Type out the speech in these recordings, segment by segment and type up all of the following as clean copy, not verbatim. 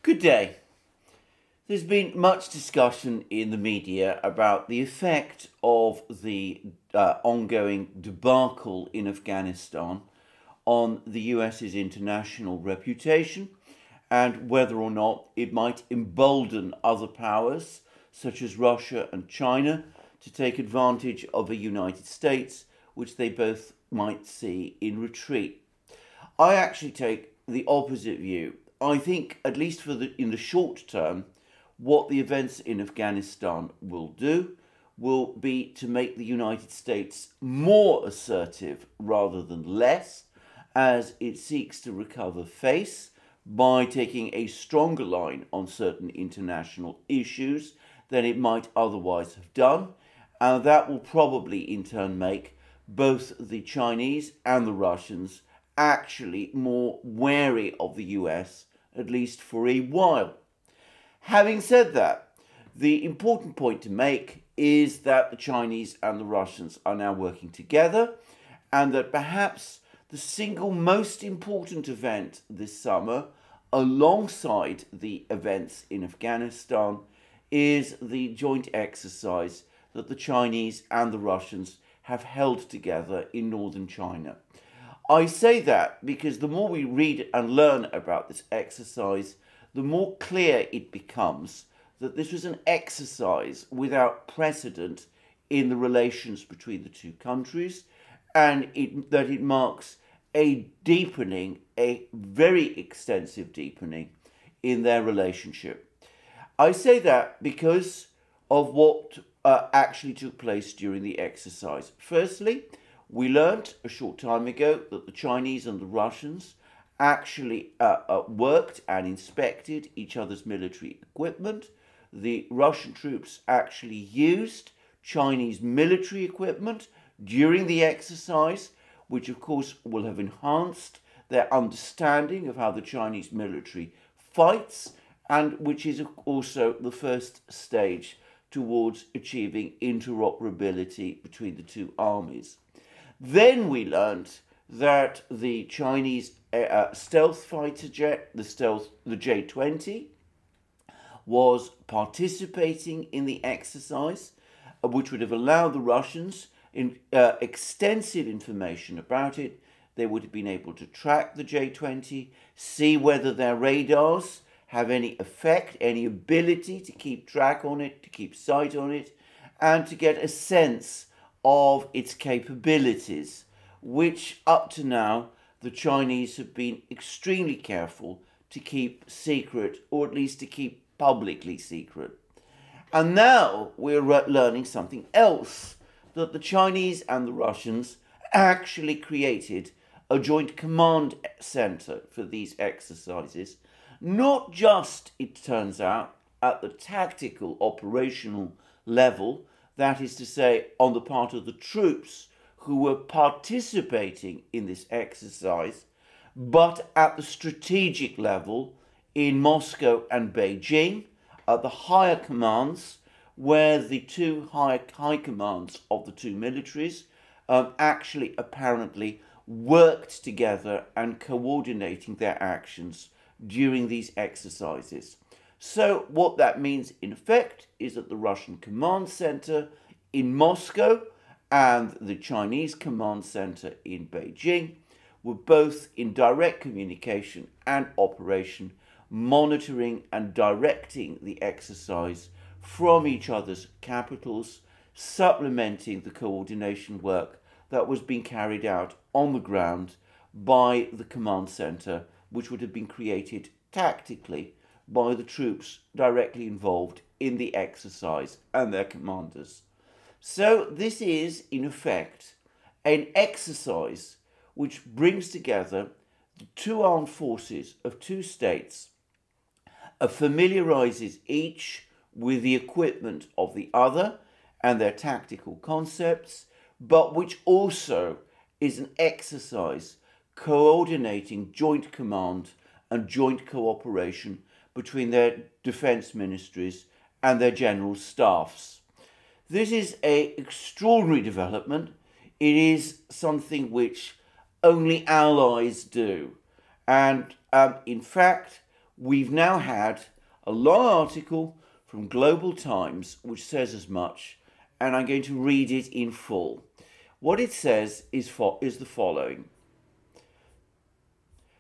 Good day. There's been much discussion in the media about the effect of the ongoing debacle in Afghanistan on the US's international reputation and whether or not it might embolden other powers such as Russia and China to take advantage of a United States which they both might see in retreat. I actually take the opposite view. I think, at least in the short term, what the events in Afghanistan will do will be to make the United States more assertive rather than less, as it seeks to recover face by taking a stronger line on certain international issues than it might otherwise have done, and that will probably in turn make both the Chinese and the Russians actually more wary of the US, at least for a while. Having said that, the important point to make is that the Chinese and the Russians are now working together, and that perhaps the single most important event this summer, alongside the events in Afghanistan, is the joint exercise that the Chinese and the Russians have held together in northern China. I say that because the more we read and learn about this exercise, the more clear it becomes that this was an exercise without precedent in the relations between the two countries, and that it marks a deepening, a very extensive deepening in their relationship. I say that because of what actually took place during the exercise. Firstly, we learned a short time ago that the Chinese and the Russians actually worked and inspected each other's military equipment. The Russian troops actually used Chinese military equipment during the exercise, which of course will have enhanced their understanding of how the Chinese military fights, and which is also the first stage towards achieving interoperability between the two armies. Then we learned that the Chinese stealth fighter jet, the J-20, was participating in the exercise, which would have allowed the Russians extensive information about it. They would have been able to track the J-20, see whether their radars have any effect, any ability to keep track on it, to keep sight on it, and to get a sense of its capabilities, which up to now the Chinese have been extremely careful to keep secret, or at least to keep publicly secret. And now we're learning something else, that the Chinese and the Russians actually created a joint command center for these exercises, not just, it turns out, at the tactical operational level, that is to say, on the part of the troops who were participating in this exercise, but at the strategic level in Moscow and Beijing, at the higher commands, where the two high commands of the two militaries actually apparently worked together and coordinating their actions during these exercises. So what that means in effect is that the Russian command center in Moscow and the Chinese command center in Beijing were both in direct communication and operation, monitoring and directing the exercise from each other's capitals, supplementing the coordination work that was being carried out on the ground by the command center, which would have been created tactically by the troops directly involved in the exercise and their commanders. So this is, in effect, an exercise which brings together the two armed forces of two states, familiarizes each with the equipment of the other and their tactical concepts, but which also is an exercise coordinating joint command and joint cooperation between their defense ministries and their general staffs. This is an extraordinary development. It is something which only allies do. And in fact, We've now had a long article from Global Times which says as much, and I'm going to read it in full. What it says is the following.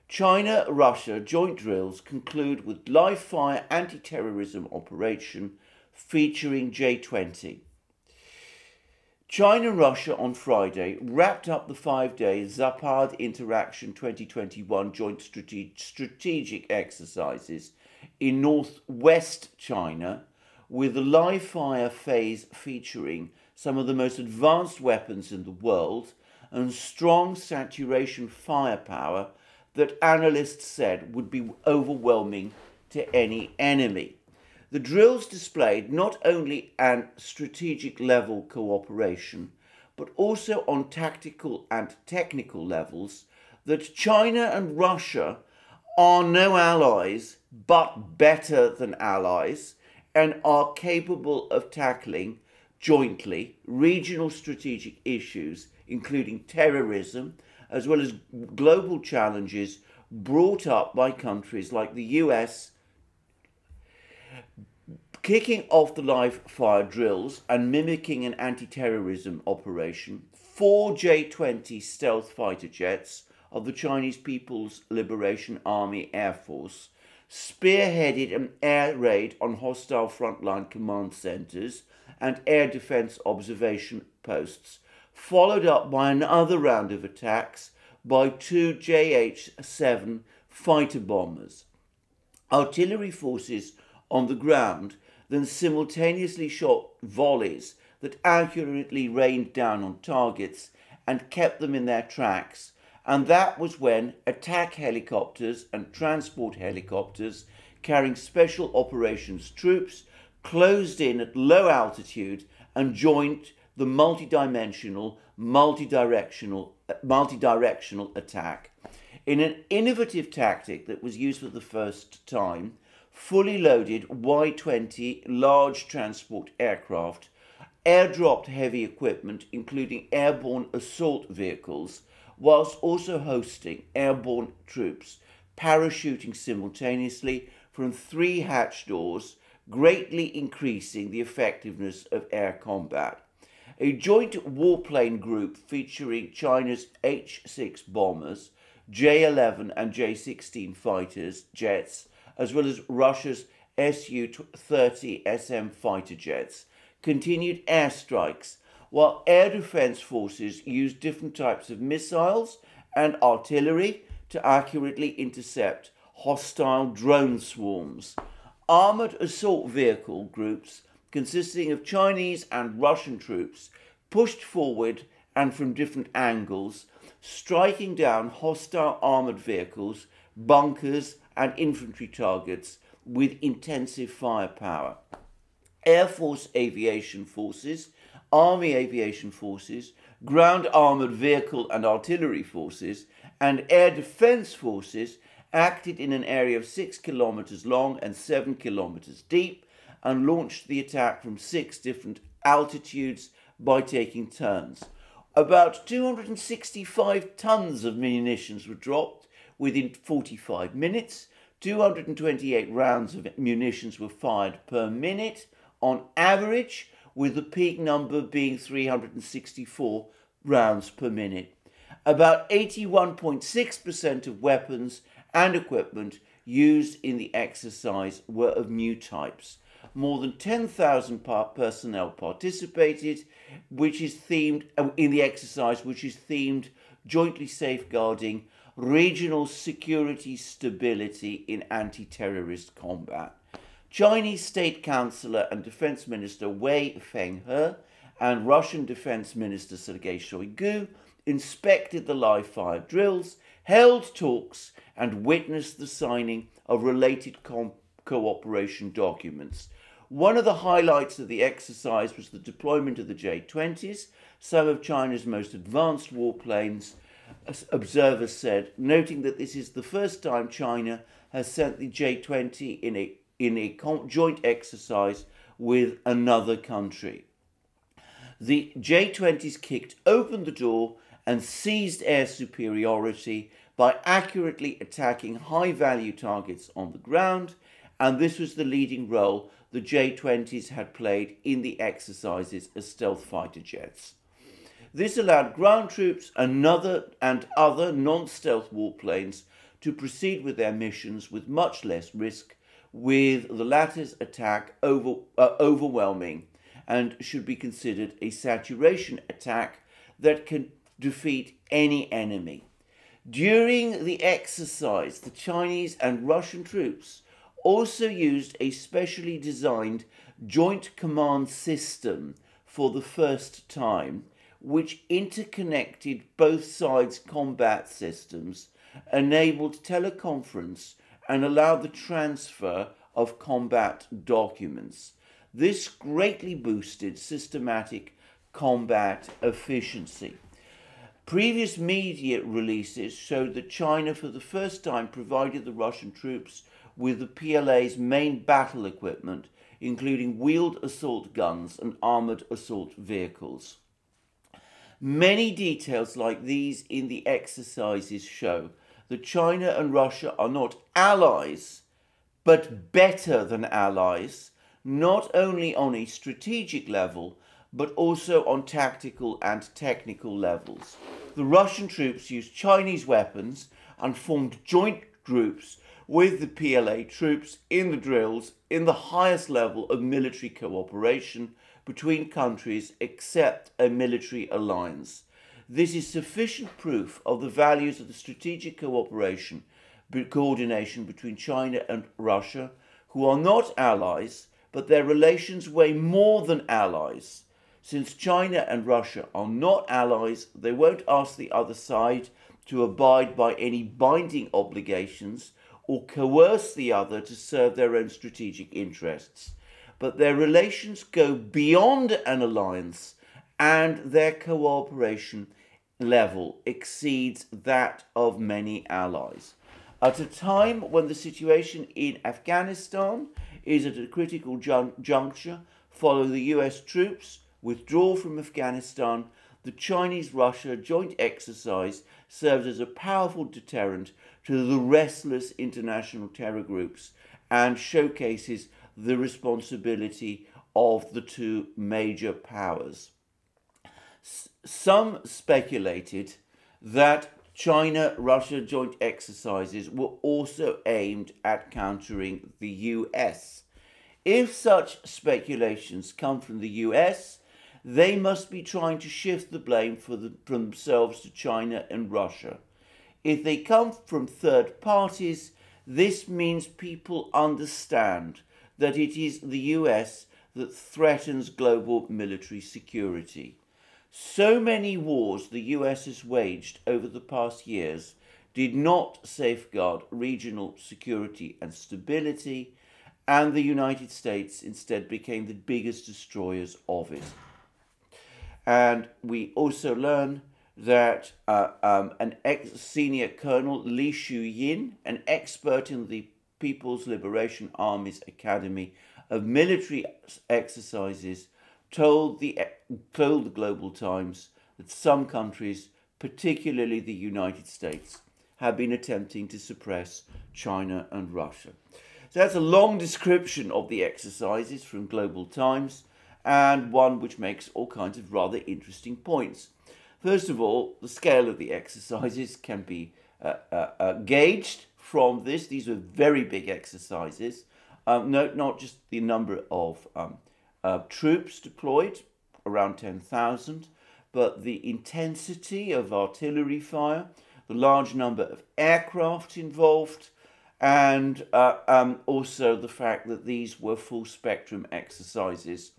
China-Russia joint drills conclude with live-fire anti-terrorism operation featuring J20. China and Russia on Friday wrapped up the 5-day Zapad Interaction 2021 joint strategic exercises in northwest China with a live-fire phase featuring some of the most advanced weapons in the world and strong saturation firepower that analysts said would be overwhelming to any enemy. The drills displayed not only an strategic level cooperation, but also on tactical and technical levels that China and Russia are no allies, but better than allies, and are capable of tackling jointly regional strategic issues, including terrorism, as well as global challenges brought up by countries like the US. Kicking off the live fire drills and mimicking an anti-terrorism operation, 4 J-20 stealth fighter jets of the Chinese People's Liberation Army Air Force spearheaded an air raid on hostile frontline command centres and air defence observation posts, followed up by another round of attacks by 2 JH-7 fighter bombers. Artillery forces on the ground then simultaneously shot volleys that accurately rained down on targets and kept them in their tracks, and that was when attack helicopters and transport helicopters carrying special operations troops closed in at low altitude and joined the multidirectional attack. In an innovative tactic that was used for the first time, fully loaded Y-20 large transport aircraft airdropped heavy equipment, including airborne assault vehicles, whilst also hosting airborne troops, parachuting simultaneously from 3 hatch doors, greatly increasing the effectiveness of air combat. A joint warplane group featuring China's H-6 bombers, J-11 and J-16 fighters jets, as well as Russia's Su-30 SM fighter jets, continued airstrikes, while air defence forces used different types of missiles and artillery to accurately intercept hostile drone swarms. Armoured assault vehicle groups consisting of Chinese and Russian troops pushed forward and from different angles, striking down hostile armoured vehicles, bunkers and infantry targets with intensive firepower. Air Force Aviation Forces, Army Aviation Forces, Ground Armoured Vehicle and Artillery Forces, and Air Defence Forces acted in an area of 6 kilometres long and 7 kilometres deep and launched the attack from 6 different altitudes by taking turns. About 265 tons of munitions were dropped within 45 minutes. 228 rounds of munitions were fired per minute on average, with the peak number being 364 rounds per minute. About 81.6% of weapons and equipment used in the exercise were of new types. More than 10,000 personnel participated, which is themed in the exercise, which is themed jointly safeguarding regional security stability in anti-terrorist combat. Chinese State Councillor and Defense Minister Wei Fenghe and Russian Defense Minister Sergei Shoigu inspected the live-fire drills, held talks, and witnessed the signing of related cooperation documents. One of the highlights of the exercise was the deployment of the J-20s, some of China's most advanced warplanes, observers said, noting that this is the first time China has sent the J-20 in a joint exercise with another country. The J-20s kicked open the door and seized air superiority by accurately attacking high-value targets on the ground, and this was the leading role the J-20s had played in the exercises as stealth fighter jets. This allowed ground troops and other non-stealth warplanes to proceed with their missions with much less risk, with the latter's attack overwhelming, and should be considered a saturation attack that can defeat any enemy. During the exercise, the Chinese and Russian troops also used a specially designed joint command system for the first time, which interconnected both sides' combat systems, enabled teleconference, and allowed the transfer of combat documents. This greatly boosted systematic combat efficiency. Previous media releases showed that China for the first time provided the Russian troops with the PLA's main battle equipment, including wheeled assault guns and armoured assault vehicles. Many details like these in the exercises show that China and Russia are not allies, but better than allies, not only on a strategic level, but also on tactical and technical levels. The Russian troops used Chinese weapons and formed joint groups with the PLA troops in the drills in the highest level of military cooperation between countries except a military alliance. This is sufficient proof of the values of the strategic coordination between China and Russia, who are not allies, but their relations weigh more than allies. Since China and Russia are not allies, they won't ask the other side to abide by any binding obligations or coerce the other to serve their own strategic interests. But their relations go beyond an alliance, and their cooperation level exceeds that of many allies. At a time when the situation in Afghanistan is at a critical juncture, following the US troops' withdrawal from Afghanistan, the Chinese-Russia joint exercise serves as a powerful deterrent to the restless international terror groups and showcases the responsibility of the two major powers. Some speculated that China-Russia joint exercises were also aimed at countering the US. If such speculations come from the US, they must be trying to shift the blame from themselves to China and Russia. If they come from third parties, this means people understand that it is the US that threatens global military security. So many wars the US has waged over the past years did not safeguard regional security and stability, and the United States instead became the biggest destroyers of it. And we also learn that an ex-senior colonel, Li Shuyin, an expert in the People's Liberation Army's Academy of Military Exercises, told the Global Times that some countries, particularly the United States, have been attempting to suppress China and Russia. So that's a long description of the exercises from Global Times, and one which makes all kinds of rather interesting points. First of all, the scale of the exercises can be gauged from this. These are very big exercises. Note not just the number of troops deployed, around 10,000, but the intensity of artillery fire, the large number of aircraft involved, and also the fact that these were full spectrum exercises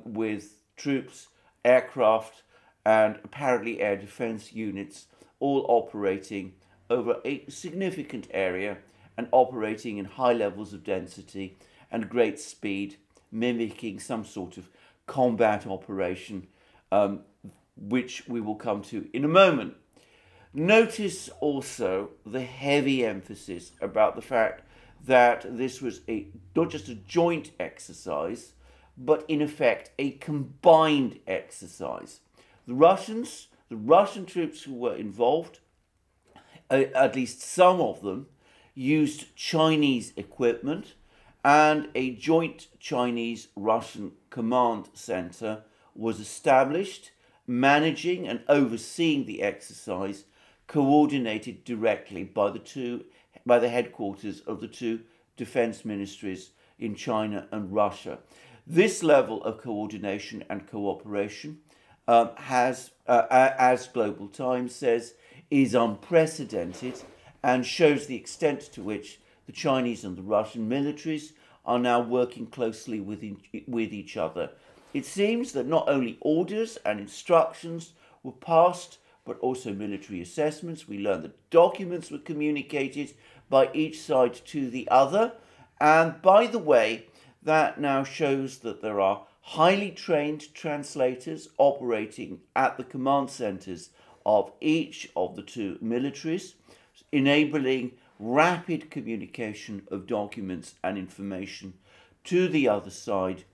with troops, aircraft, and apparently air defense units all operating over a significant area and operating in high levels of density and great speed, mimicking some sort of combat operation, which we will come to in a moment. Notice also the heavy emphasis about the fact that this was not just a joint exercise, but in effect a combined exercise. The Russian troops who were involved at least some of them, used Chinese equipment, and a joint Chinese-Russian command center was established, managing and overseeing the exercise, coordinated directly by the headquarters of the two defense ministries in China and Russia. This level of coordination and cooperation has, as Global Times says, is unprecedented and shows the extent to which the Chinese and the Russian militaries are now working closely with each other. It seems that not only orders and instructions were passed, but also military assessments. We learned that documents were communicated by each side to the other. And by the way, that now shows that there are highly trained translators operating at the command centers of each of the two militaries, enabling rapid communication of documents and information to the other side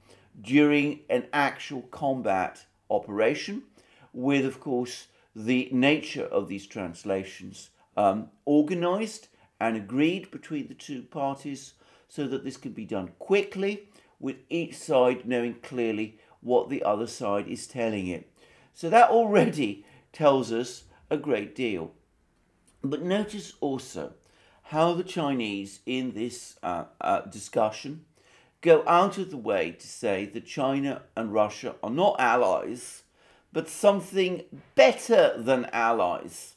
during an actual combat operation, with, of course, the nature of these translations organized and agreed between the two parties so that this can be done quickly, with each side knowing clearly what the other side is telling it. So that already tells us a great deal. But notice also how the Chinese in this discussion go out of the way to say that China and Russia are not allies, but something better than allies,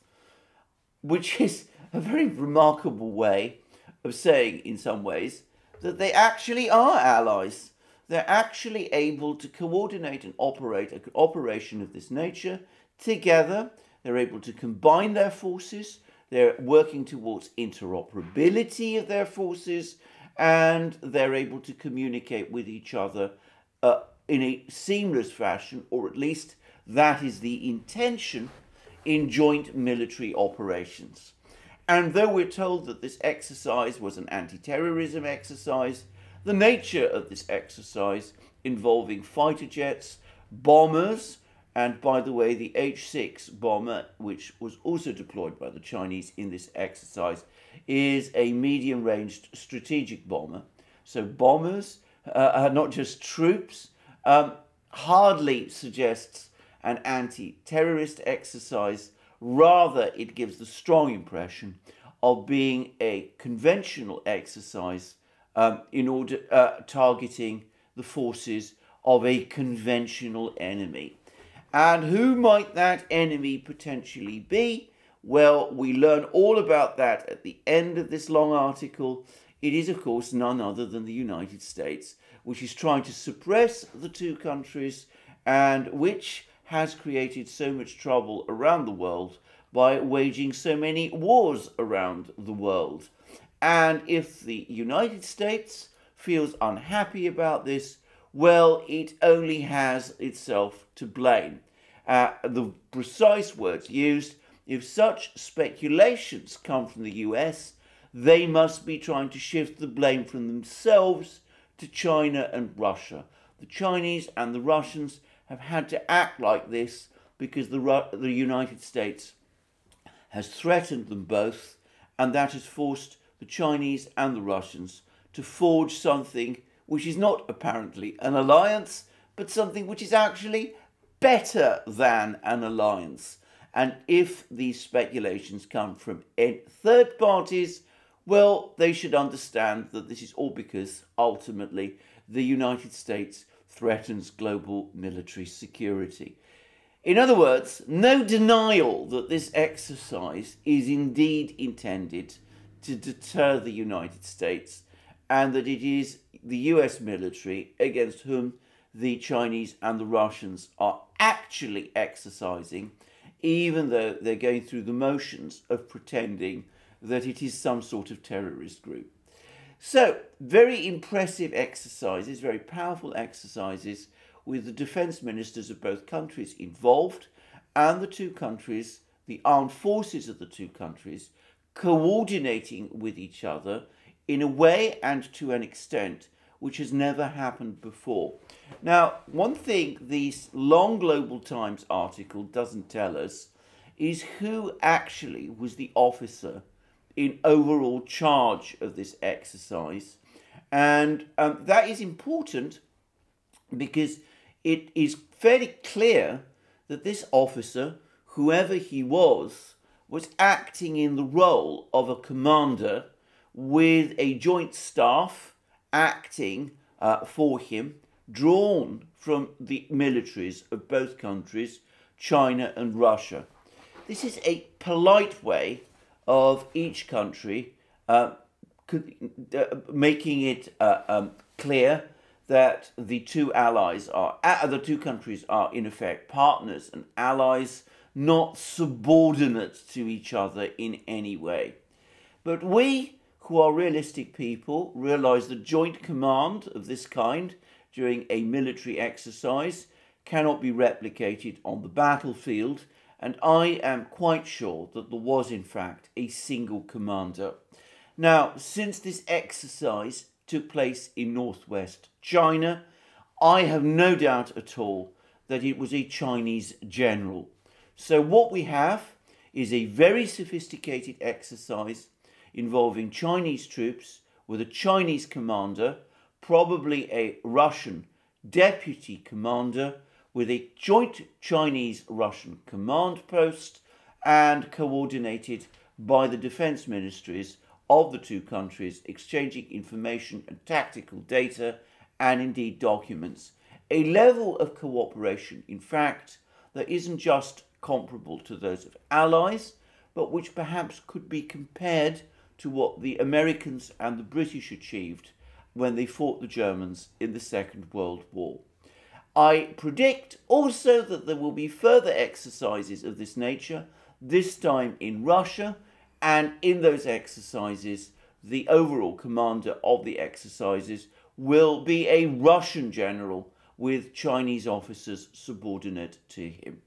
which is a very remarkable way of saying, in some ways, that they actually are allies. They're actually able to coordinate and operate an operation of this nature together. They're able to combine their forces. They're working towards interoperability of their forces, and they're able to communicate with each other in a seamless fashion, or at least that is the intention in joint military operations. And though we're told that this exercise was an anti-terrorism exercise, the nature of this exercise involving fighter jets, bombers, and by the way, the H-6 bomber, which was also deployed by the Chinese in this exercise, is a medium-ranged strategic bomber. So bombers are not just troops, hardly suggests an anti-terrorist exercise. Rather, it gives the strong impression of being a conventional exercise targeting the forces of a conventional enemy. And who might that enemy potentially be? Well, we learn all about that at the end of this long article. It is, of course, none other than the United States, which is trying to suppress the two countries and which has created so much trouble around the world by waging so many wars around the world. And if the United States feels unhappy about this, well, it only has itself to blame. The precise words used, if such speculations come from the US, they must be trying to shift the blame from themselves to China and Russia. The Chinese and the Russians have had to act like this because the United States has threatened them both, and that has forced the Chinese and the Russians to forge something which is not apparently an alliance, but something which is actually better than an alliance. And if these speculations come from third parties, well, they should understand that this is all because ultimately the United States threatens global military security. In other words, no denial that this exercise is indeed intended to deter the United States, and that it is the US military against whom the Chinese and the Russians are actually exercising, even though they're going through the motions of pretending that it is some sort of terrorist group. So, very impressive exercises, very powerful exercises, with the defense ministers of both countries involved, and the two countries, the armed forces of the two countries, coordinating with each other in a way and to an extent which has never happened before. Now, one thing this long Global Times article doesn't tell us is who actually was the officer in overall charge of this exercise. And that is important because it is fairly clear that this officer, whoever he was acting in the role of a commander with a joint staff acting for him, drawn from the militaries of both countries, China and Russia. This is a polite way of each country making it clear that the two countries are in effect partners and allies, not subordinate to each other in any way. But we, who are realistic people, realize that joint command of this kind during a military exercise cannot be replicated on the battlefield, and I am quite sure that there was in fact a single commander. Now, since this exercise took place in northwest China, I have no doubt at all that it was a Chinese general. So what we have is a very sophisticated exercise involving Chinese troops with a Chinese commander, probably a Russian deputy commander, with a joint Chinese-Russian command post and coordinated by the defense ministries of the two countries, exchanging information and tactical data and indeed documents. A level of cooperation, in fact, that isn't just comparable to those of allies, but which perhaps could be compared to what the Americans and the British achieved when they fought the Germans in the Second World War. I predict also that there will be further exercises of this nature, this time in Russia, and in those exercises, the overall commander of the exercises will be a Russian general with Chinese officers subordinate to him.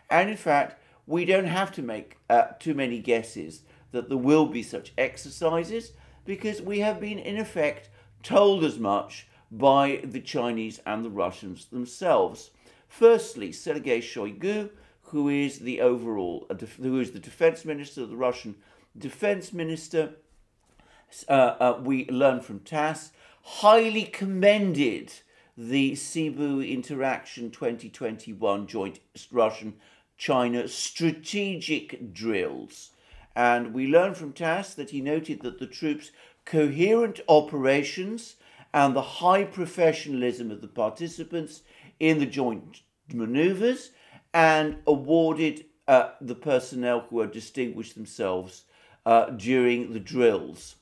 And in fact, we don't have to make too many guesses that there will be such exercises, because we have been in effect told as much by the Chinese and the Russians themselves. Firstly, Sergei Shoigu, who is the defense minister, the Russian defense minister, we learn from TASS, highly commended the Cebu Interaction 2021 joint Russian-China strategic drills. And we learn from TASS that he noted that the troops' coherent operations and the high professionalism of the participants in the joint maneuvers, and awarded the personnel who had distinguished themselves during the drills.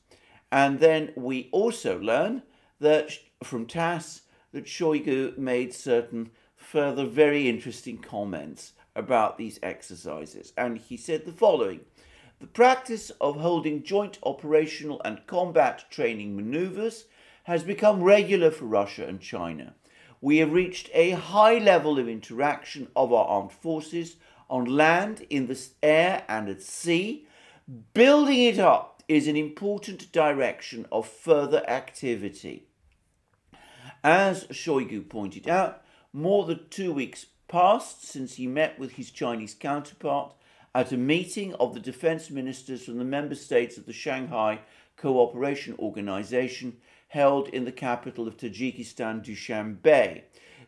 And then we also learn that from TASS that Shoigu made certain further very interesting comments about these exercises. And he said the following: the practice of holding joint operational and combat training maneuvers has become regular for Russia and China. We have reached a high level of interaction of our armed forces on land, in the air and at sea. Building it up is an important direction of further activity. As Shoigu pointed out, more than 2 weeks passed since he met with his Chinese counterpart at a meeting of the defense ministers from the member states of the Shanghai Cooperation Organization held in the capital of Tajikistan, Dushanbe.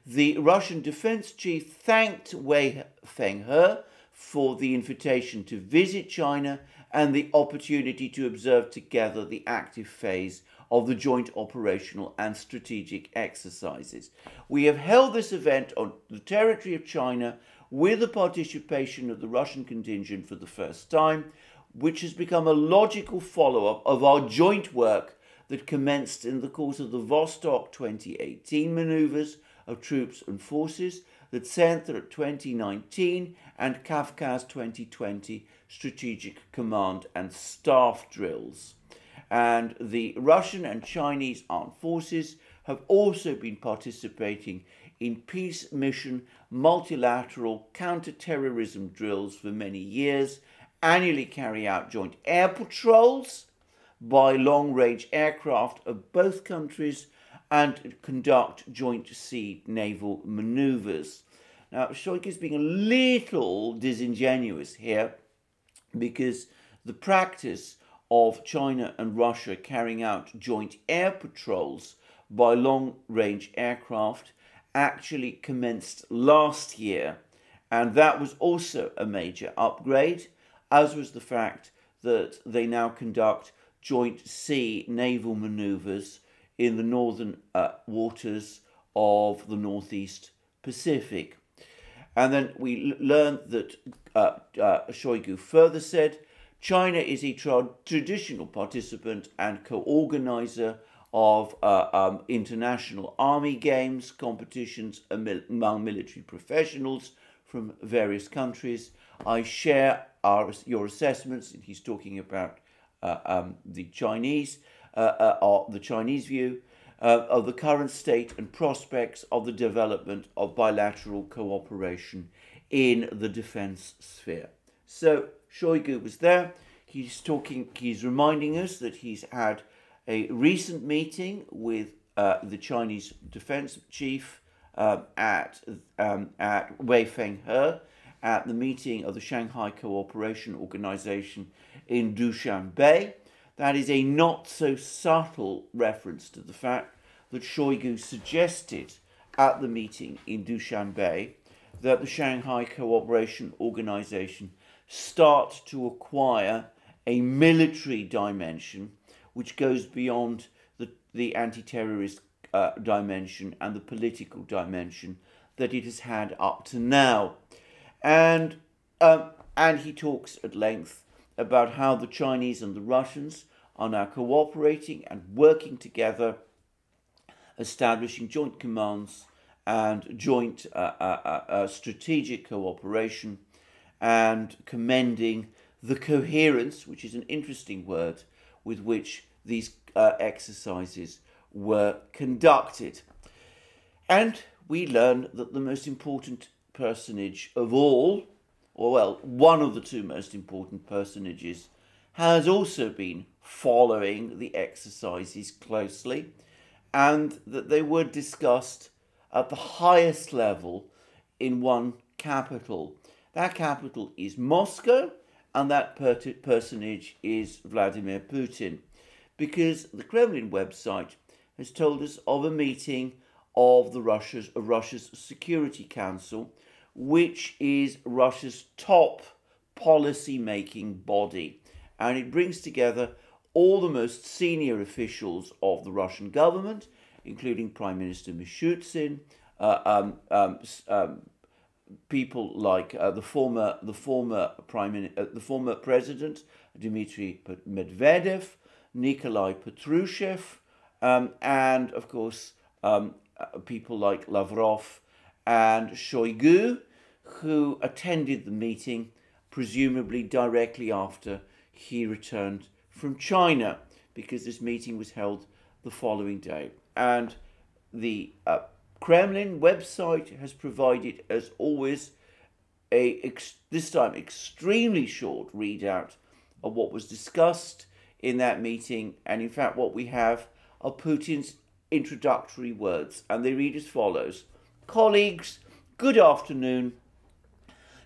The Russian defense chief thanked Wei Fenghe for the invitation to visit China and the opportunity to observe together the active phase of the joint operational and strategic exercises. We have held this event on the territory of China with the participation of the Russian contingent for the first time, which has become a logical follow-up of our joint work that commenced in the course of the Vostok 2018 maneuvers of troops and forces, the Center 2019 and Kavkaz 2020 strategic command and staff drills. And the Russian and Chinese armed forces have also been participating in peace mission multilateral counter-terrorism drills for many years, annually carry out joint air patrols by long-range aircraft of both countries, and conduct joint sea naval maneuvers. Now, Shoigu is being a little disingenuous here, because the practice of China and Russia carrying out joint air patrols by long-range aircraft actually commenced last year, and that was also a major upgrade, as was the fact that they now conduct joint sea naval maneuvers in the northern waters of the Northeast Pacific. And then we learned that Shoigu further said, China is a traditional participant and co-organizer of international army games, competitions among military professionals from various countries. I share your assessments, and he's talking about the Chinese view of the current state and prospects of the development of bilateral cooperation in the defense sphere. So Shoigu was there. He's reminding us that he's had a recent meeting with the Chinese defense chief at Wei Fenghe at the meeting of the Shanghai Cooperation Organization in Dushanbe. That is a not so subtle reference to the fact that Shoigu suggested at the meeting in Dushanbe that the Shanghai Cooperation Organization start to acquire a military dimension which goes beyond the anti-terrorist dimension and the political dimension that it has had up to now. And he talks at length about how the Chinese and the Russians are now cooperating and working together, establishing joint commands and joint strategic cooperation, and commending the coherence, which is an interesting word, with which these exercises were conducted. And we learn that the most important personage of all, or well, one of the two most important personages, has also been following the exercises closely, and that they were discussed at the highest level in one capital. That capital is Moscow, and that personage is Vladimir Putin, because the Kremlin website has told us of a meeting of Russia's Security Council, which is Russia's top policy-making body, and it brings together all the most senior officials of the Russian government, including Prime Minister Mishustin, people like the former president Dmitry Medvedev, Nikolai Patrushev, and of course people like Lavrov and Shoigu, who attended the meeting presumably directly after he returned from China, because this meeting was held the following day. And the Kremlin website has provided, as always, this time extremely short readout of what was discussed in that meeting. And in fact, what we have are Putin's introductory words, and they read as follows. Colleagues, good afternoon.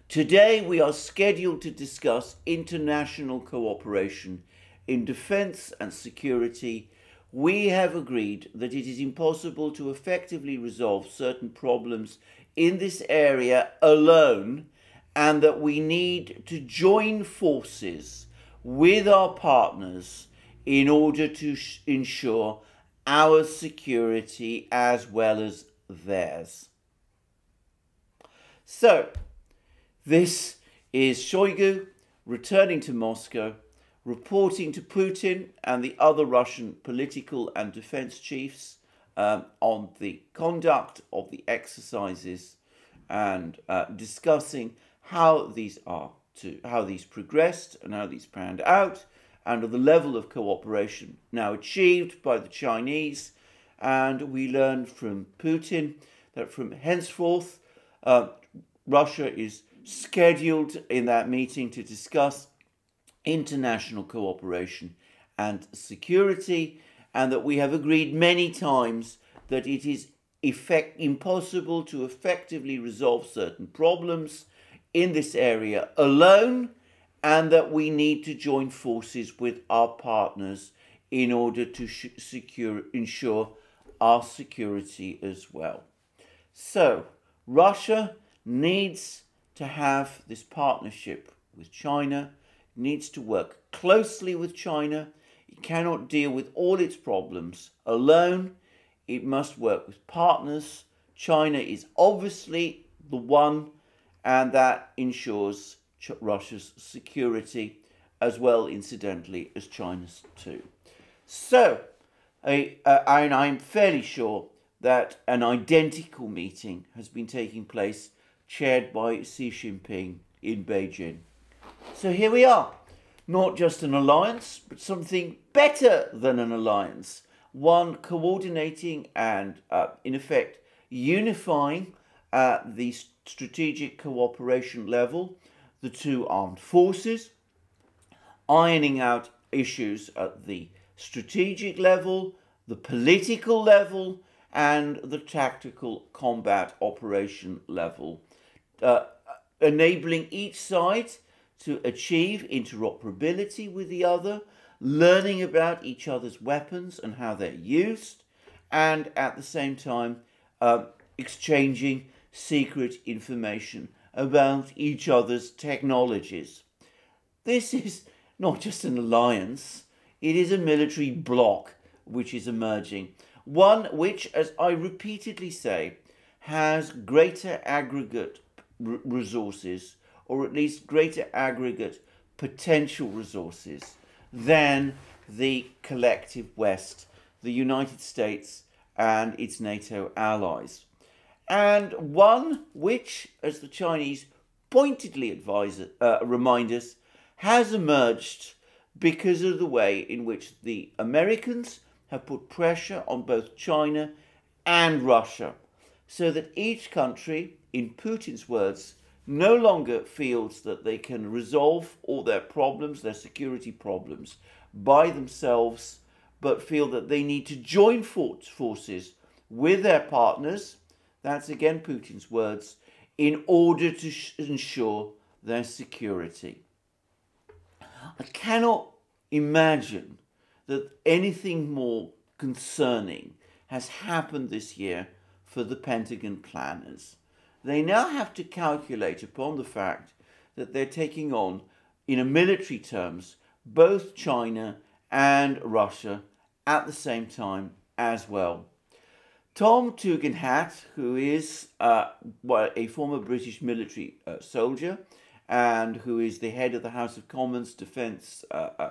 Today we are scheduled to discuss international cooperation in defense and security. We have agreed that it is impossible to effectively resolve certain problems in this area alone, and that we need to join forces with our partners in order to ensure our security as well as theirs. So, this is Shoigu returning to Moscow, reporting to Putin and the other Russian political and defense chiefs on the conduct of the exercises, and discussing how these progressed and how these panned out, and of the level of cooperation now achieved by the Chinese. And we learned from Putin that from henceforth Russia is scheduled in that meeting to discuss international cooperation and security, and that we have agreed many times that it is impossible to effectively resolve certain problems in this area alone, and that we need to join forces with our partners in order to ensure our security as well. So Russia needs to have this partnership with China, needs to work closely with China. It cannot deal with all its problems alone. It must work with partners. China is obviously the one, and that ensures Russia's security as well, incidentally, as China's too. So, and I'm fairly sure that an identical meeting has been taking place, chaired by Xi Jinping in Beijing. So here we are, not just an alliance, but something better than an alliance, one coordinating and, in effect, unifying at the strategic cooperation level the two armed forces, ironing out issues at the strategic level, the political level, and the tactical combat operation level, enabling each side to achieve interoperability with the other, learning about each other's weapons and how they're used, and at the same time exchanging secret information about each other's technologies. This is not just an alliance, it is a military bloc which is emerging. One which, as I repeatedly say, has greater aggregate resources, or at least greater aggregate potential resources, than the collective West, the United States and its NATO allies. And one which, as the Chinese pointedly remind us, has emerged because of the way in which the Americans have put pressure on both China and Russia, so that each country, in Putin's words, no longer feels that they can resolve all their problems, their security problems, by themselves, but feel that they need to join forces with their partners, that's again Putin's words, in order to ensure their security. I cannot imagine that anything more concerning has happened this year for the Pentagon planners. They now have to calculate upon the fact that they're taking on, in a military terms, both China and Russia at the same time as well. Tom Tugendhat, who is a former British military soldier and who is the head of the House of Commons Defence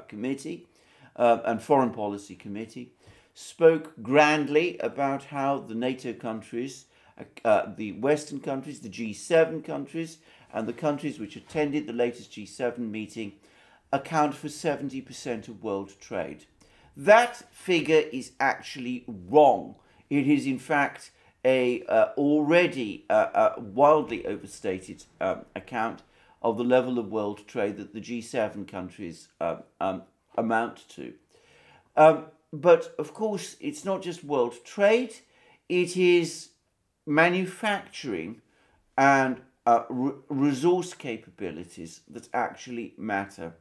Committee and Foreign Policy Committee, spoke grandly about how the NATO countries, the Western countries, the G7 countries, and the countries which attended the latest G7 meeting account for 70% of world trade. That figure is actually wrong. It is, in fact, a already wildly overstated account of the level of world trade that the G7 countries amount to. But, of course, it's not just world trade. It is manufacturing and resource capabilities that actually matter.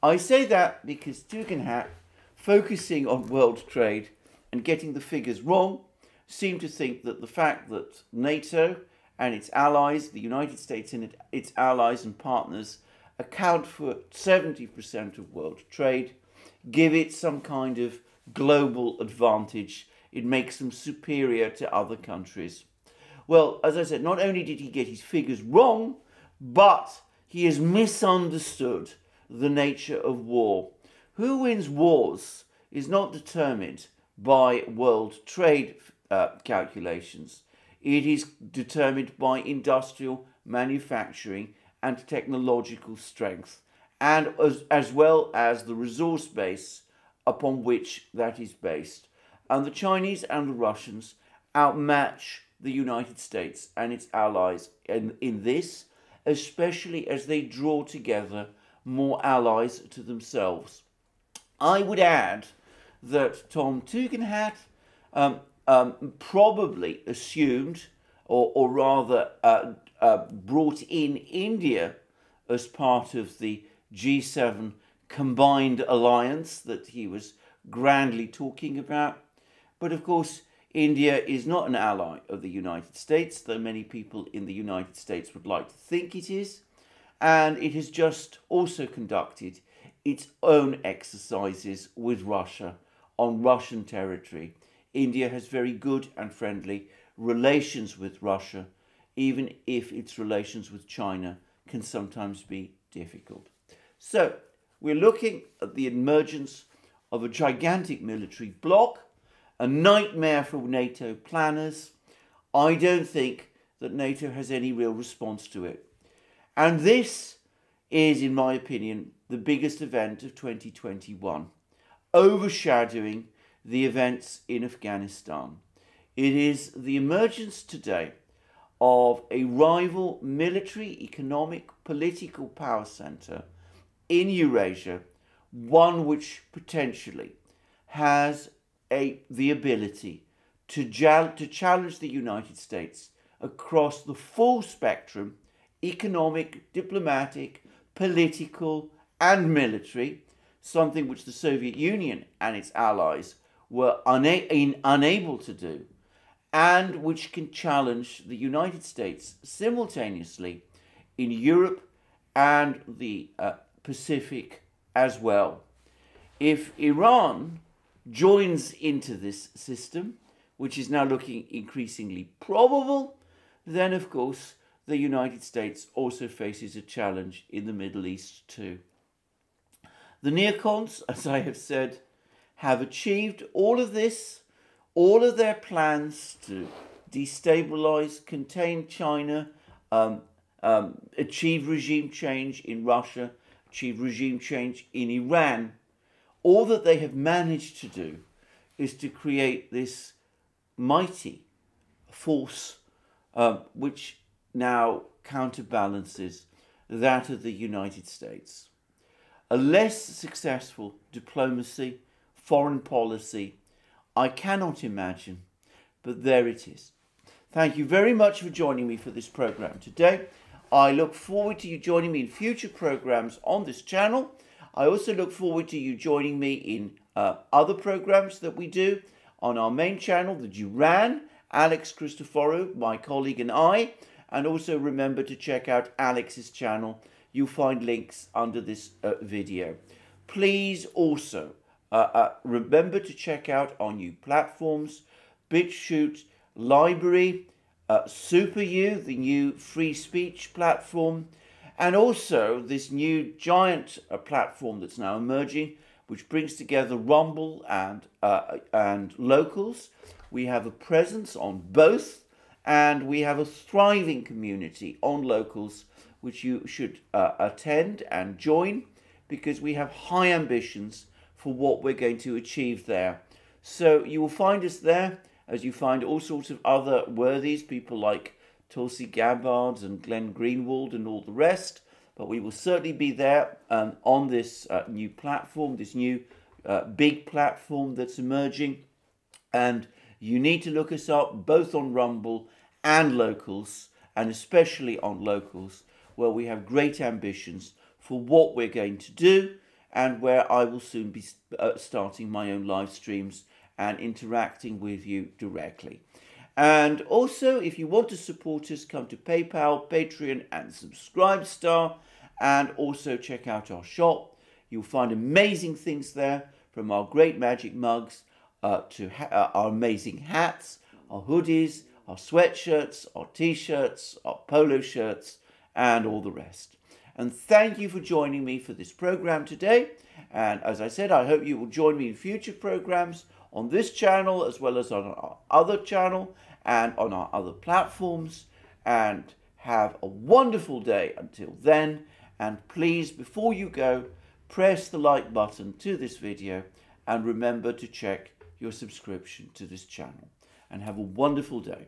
I say that because Tugendhat, focusing on world trade and getting the figures wrong, seem to think that the fact that NATO and its allies, the United States and its allies and partners, account for 70% of world trade, give it some kind of global advantage. It makes them superior to other countries. Well, as I said, not only did he get his figures wrong, but he has misunderstood the nature of war. Who wins wars is not determined by world trade calculations. It is determined by industrial manufacturing and technological strength, and as well as the resource base upon which that is based. And the Chinese and the Russians outmatch the United States and its allies in this, especially as they draw together more allies to themselves. I would add that Tom Tugendhat probably assumed, or rather brought in India as part of the G7 combined alliance that he was grandly talking about. But of course, India is not an ally of the United States, though many people in the United States would like to think it is. And it has just also conducted its own exercises with Russia on Russian territory. India has very good and friendly relations with Russia, even if its relations with China can sometimes be difficult. So we're looking at the emergence of a gigantic military bloc, a nightmare for NATO planners. I don't think that NATO has any real response to it. And this is, in my opinion, the biggest event of 2021, overshadowing the events in Afghanistan. It is the emergence today of a rival military, economic, political power centre in Eurasia, one which potentially has the ability to challenge the United States across the full spectrum, economic, diplomatic, political and military, something which the Soviet Union and its allies were unable to do, and which can challenge the United States simultaneously in Europe and the Pacific as well. If Iran joins into this system, which is now looking increasingly probable, then of course the United States also faces a challenge in the Middle East too. The neocons, as I have said, have achieved all of this, all of their plans to destabilize, contain China, achieve regime change in Russia, achieve regime change in Iran. All that they have managed to do is to create this mighty force which now counterbalances that of the United States. A less successful diplomacy, foreign policy, I cannot imagine, but there it is. Thank you very much for joining me for this program today. I look forward to you joining me in future programs on this channel. I also look forward to you joining me in other programs that we do on our main channel, the Duran, Alex Christoforou, my colleague, and I. And also remember to check out Alex's channel. You'll find links under this video. Please also remember to check out our new platforms, BitChute, Library, SuperU, the new free speech platform, and also this new giant platform that's now emerging, which brings together Rumble and Locals. We have a presence on both, and we have a thriving community on Locals, which you should attend and join, because we have high ambitions for what we're going to achieve there. So you will find us there, as you find all sorts of other worthies, people like Tulsi Gabbard and Glenn Greenwald and all the rest. But we will certainly be there on this new platform, this new big platform that's emerging. And you need to look us up both on Rumble and Locals, and especially on Locals, where we have great ambitions for what we're going to do, and where I will soon be starting my own live streams and interacting with you directly. And also, if you want to support us, come to PayPal, Patreon and Subscribestar, and also check out our shop. You'll find amazing things there, from our great magic mugs to our amazing hats, our hoodies, our sweatshirts, our t-shirts, our polo shirts, and all the rest. And thank you for joining me for this program today. And as I said, I hope you will join me in future programs on this channel, as well as on our other channel and on our other platforms. And have a wonderful day until then. And please, before you go, press the like button to this video, and remember to check your subscription to this channel. And have a wonderful day.